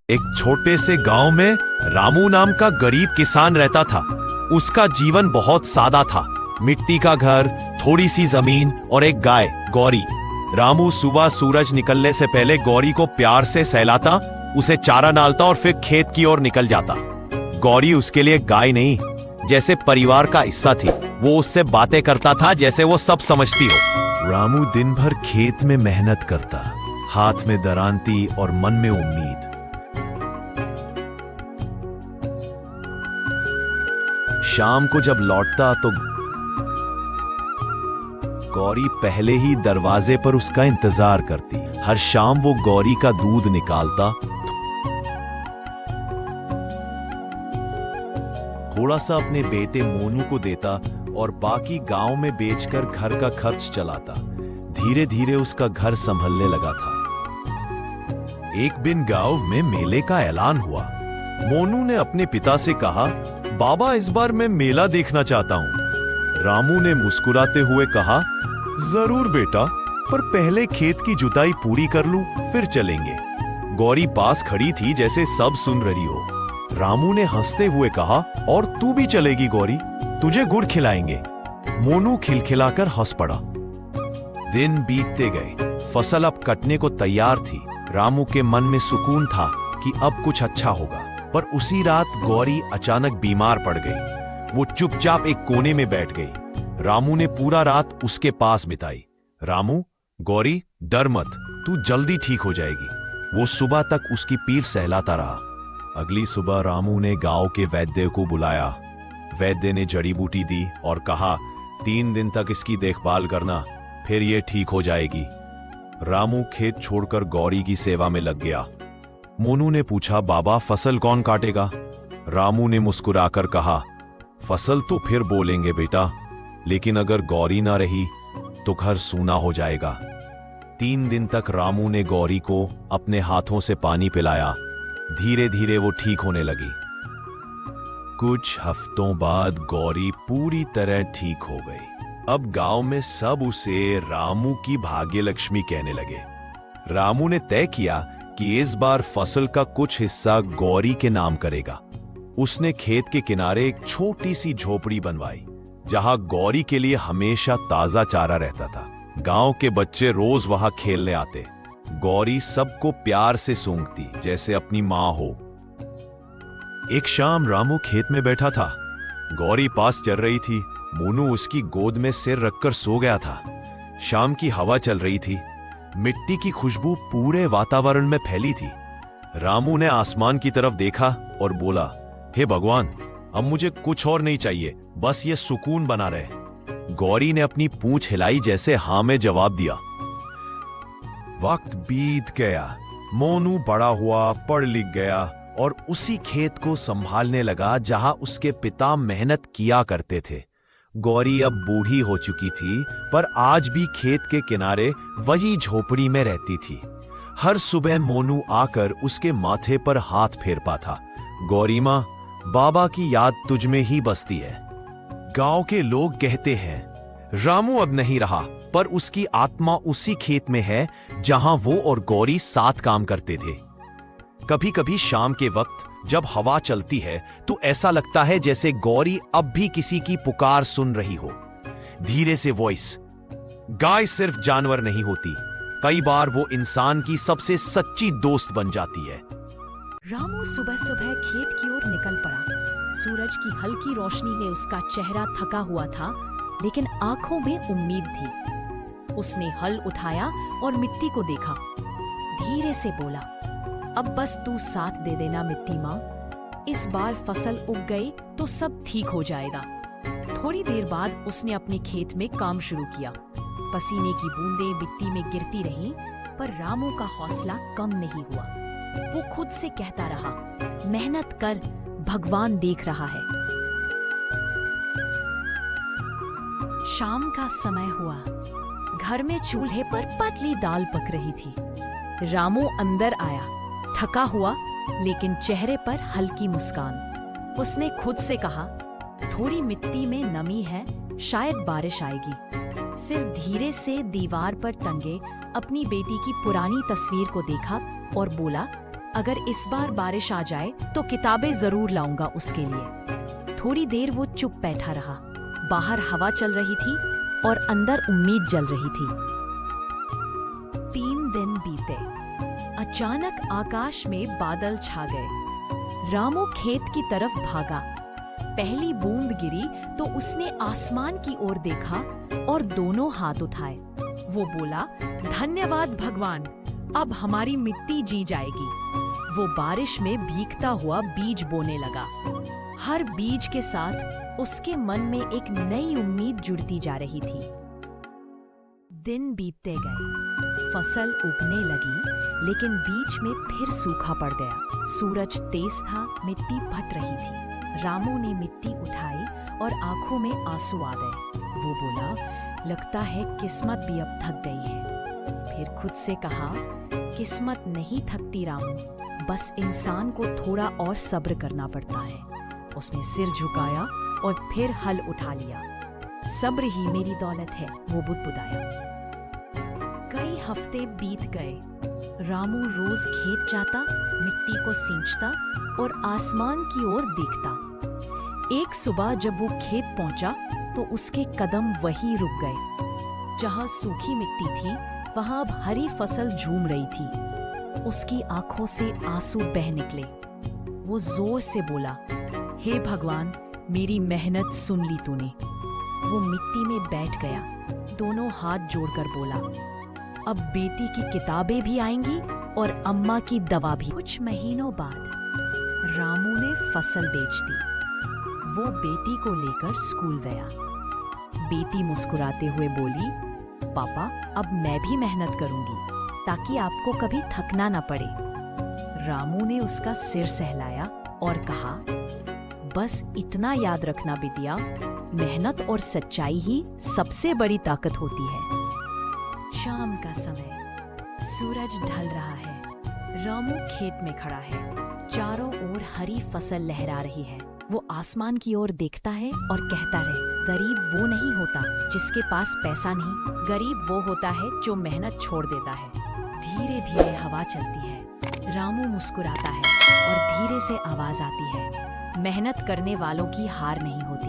एक छोटे से गांव में रामू नाम का गरीब किसान रहता था। उसका जीवन बहुत सादा था। मिट्टी का घर, थोड़ी सी जमीन और एक गाय गौरी। रामू सुबह सूरज निकलने से पहले गौरी को प्यार से सहलाता, उसे चारा डालता और फिर खेत की ओर निकल जाता। गौरी उसके लिए गाय नहीं, जैसे परिवार का हिस्सा थी। वो उससे बातें करता था जैसे वो सब समझती हो। रामू दिन भर खेत में मेहनत करता, हाथ में दरांती और मन में उम्मीद। शाम को जब लौटता तो गौरी पहले ही दरवाजे पर उसका इंतजार करती। हर शाम वो गौरी का दूध निकालता, थोड़ा सा अपने बेटे मोनू को देता और बाकी गांव में बेचकर घर का खर्च चलाता। धीरे धीरे उसका घर संभलने लगा था। एक दिन गांव में मेले का ऐलान हुआ। मोनू ने अपने पिता से कहा, बाबा इस बार मैं मेला देखना चाहता हूं। रामू ने मुस्कुराते हुए कहा, जरूर बेटा, पर पहले खेत की जुताई पूरी कर लूं, फिर चलेंगे। गौरी पास खड़ी थी जैसे सब सुन रही हो। रामू ने हंसते हुए कहा, और तू भी चलेगी गौरी, तुझे गुड़ खिलाएंगे। मोनू खिलखिलाकर हंस पड़ा। दिन बीतते गए, फसल अब कटने को तैयार थी। रामू के मन में सुकून था कि अब कुछ अच्छा होगा। पर उसी रात गौरी अचानक बीमार पड़ गई। वो चुपचाप एक कोने में बैठ गई। रामू ने पूरा रात उसके पास बिताई। रामू, गौरी डर मत, तू जल्दी ठीक हो जाएगी। वो सुबह तक उसकी पीठ सहलाता रहा। अगली सुबह रामू ने गांव के वैद्य को बुलाया। वैद्य ने जड़ी बूटी दी और कहा, 3 दिन तक इसकी देखभाल करना, फिर ये ठीक हो जाएगी। रामू खेत छोड़कर गौरी की सेवा में लग गया। मोनू ने पूछा, बाबा फसल कौन काटेगा? रामू ने मुस्कुराकर कहा, फसल तो फिर बोलेंगे बेटा, लेकिन अगर गौरी ना रही तो घर सूना हो जाएगा। 3 दिन तक रामू ने गौरी को अपने हाथों से पानी पिलाया। धीरे धीरे वो ठीक होने लगी। कुछ हफ्तों बाद गौरी पूरी तरह ठीक हो गई। अब गांव में सब उसे रामू की भाग्यलक्ष्मी कहने लगे। रामू ने तय किया कि इस बार फसल का कुछ हिस्सा गौरी के नाम करेगा। उसने खेत के किनारे एक छोटी सी झोपड़ी बनवाई, जहां गौरी के लिए हमेशा ताजा चारा रहता था। गांव के बच्चे रोज वहां खेलने आते। गौरी सबको प्यार से सूंघती जैसे अपनी मां हो। एक शाम रामू खेत में बैठा था। गौरी पास चल रही थी। मोनू उसकी गोद में सिर रखकर सो गया था। शाम की हवा चल रही थी। मिट्टी की खुशबू पूरे वातावरण में फैली थी। रामू ने आसमान की तरफ देखा और बोला, हे भगवान, अब मुझे कुछ और नहीं चाहिए, बस ये सुकून बना रहे। गौरी ने अपनी पूंछ हिलाई जैसे हां में जवाब दिया। वक्त बीत गया। मोनू बड़ा हुआ, पढ़ लिख गया और उसी खेत को संभालने लगा जहां उसके पिता मेहनत किया करते थे। गौरी अब बूढ़ी हो चुकी थी, पर आज भी खेत के किनारे वही झोपड़ी में रहती थी। हर सुबह मोनू आकर उसके माथे पर हाथ फेरता था। गौरी मां, बाबा की याद तुझ में ही बसती है। गांव के लोग कहते हैं, रामू अब नहीं रहा, पर उसकी आत्मा उसी खेत में है जहां वो और गौरी साथ काम करते थे। कभी कभी शाम के वक्त जब हवा चलती है तो ऐसा लगता है जैसे गौरी अब भी किसी की पुकार सुन रही हो। धीरे से वॉइस। गाय सिर्फ जानवर नहीं होती, कई बार वो इंसान की सबसे सच्ची दोस्त बन जाती है। रामू सुबह सुबह खेत की ओर निकल पड़ा। सूरज की हल्की रोशनी में उसका चेहरा थका हुआ था, लेकिन आंखों में उम्मीद थी। उसने हल उठाया और मिट्टी को देखा। धीरे से बोला, अब बस तू साथ दे देना मिट्टी माँ। इस बार फसल उग गई तो सब ठीक हो जाएगा। थोड़ी देर बाद उसने अपने खेत में काम शुरू किया। पसीने की बूंदें मिट्टी में गिरती रहीं, पर रामू का हौसला कम नहीं हुआ। वो खुद से कहता रहा, मेहनत कर, भगवान देख रहा है। शाम का समय हुआ। घर में चूल्हे पर पतली दाल पक रही थी। रामू अंदर आया, थका हुआ लेकिन चेहरे पर हल्की मुस्कान। उसने खुद से कहा, थोड़ी मिट्टी में नमी है, शायद बारिश आएगी। फिर धीरे से दीवार पर टंगे अपनी बेटी की पुरानी तस्वीर को देखा और बोला, अगर इस बार बारिश आ जाए तो किताबें जरूर लाऊंगा उसके लिए। थोड़ी देर वो चुप बैठा रहा। बाहर हवा चल रही थी और अंदर उम्मीद जल रही थी। 3 दिन बीते। अचानक आकाश में बादल छा गए। रामू खेत की तरफ भागा। पहली बूंद गिरी तो उसने आसमान की ओर देखा और दोनों हाथ उठाए। वो बोला, धन्यवाद भगवान, अब हमारी मिट्टी जी जाएगी। वो बारिश में भीगता हुआ बीज बोने लगा। हर बीज के साथ उसके मन में एक नई उम्मीद जुड़ती जा रही थी। दिन बीतते गए। फसल उगने लगी, लेकिन बीच में फिर सूखा पड़ गया। सूरज तेज था, मिट्टी फट रही थी। रामू ने मिट्टी उठाई और आंखों में आंसू आ गए। वो बोला, लगता है किस्मत भी अब थक गई है। फिर खुद से कहा, किस्मत नहीं थकती रामू, बस इंसान को थोड़ा और सब्र करना पड़ता है। उसने सिर झुकाया और फिर हल उठा लिया। सब्र ही मेरी दौलत है, वो बुदबुदाया। कई हफ्ते बीत गए। रामू रोज खेत जाता, मिट्टी को सींचता और आसमान की ओर देखता। एक सुबह जब वो खेत पहुंचा तो उसके कदम वहीं रुक गए। जहां सूखी मिट्टी थी, वहां अब हरी फसल झूम रही थी। उसकी आंखों से आंसू बह निकले। वो जोर से बोला, हे भगवान, मेरी मेहनत सुन ली तूने। वो मिट्टी में बैठ गया, दोनों हाथ जोड़कर बोला, अब बेटी की किताबें भी आएंगी और अम्मा की दवा भी। कुछ महीनों बाद रामू ने फसल बेच दी। वो बेटी को लेकर स्कूल गया। बेटी मुस्कुराते हुए बोली, पापा, अब मैं भी मेहनत करूंगी ताकि आपको कभी थकना न पड़े। रामू ने उसका सिर सहलाया और कहा, बस इतना याद रखना बिटिया, मेहनत और सच्चाई ही सबसे बड़ी ताकत होती है। शाम का समय, सूरज ढल रहा है। रामू खेत में खड़ा है। चारों ओर हरी फसल लहरा रही है। वो आसमान की ओर देखता है और कहता है, गरीब वो नहीं होता जिसके पास पैसा नहीं, गरीब वो होता है जो मेहनत छोड़ देता है। धीरे धीरे हवा चलती है। रामू मुस्कुराता है और धीरे से आवाज आती है, मेहनत करने वालों की हार नहीं होती।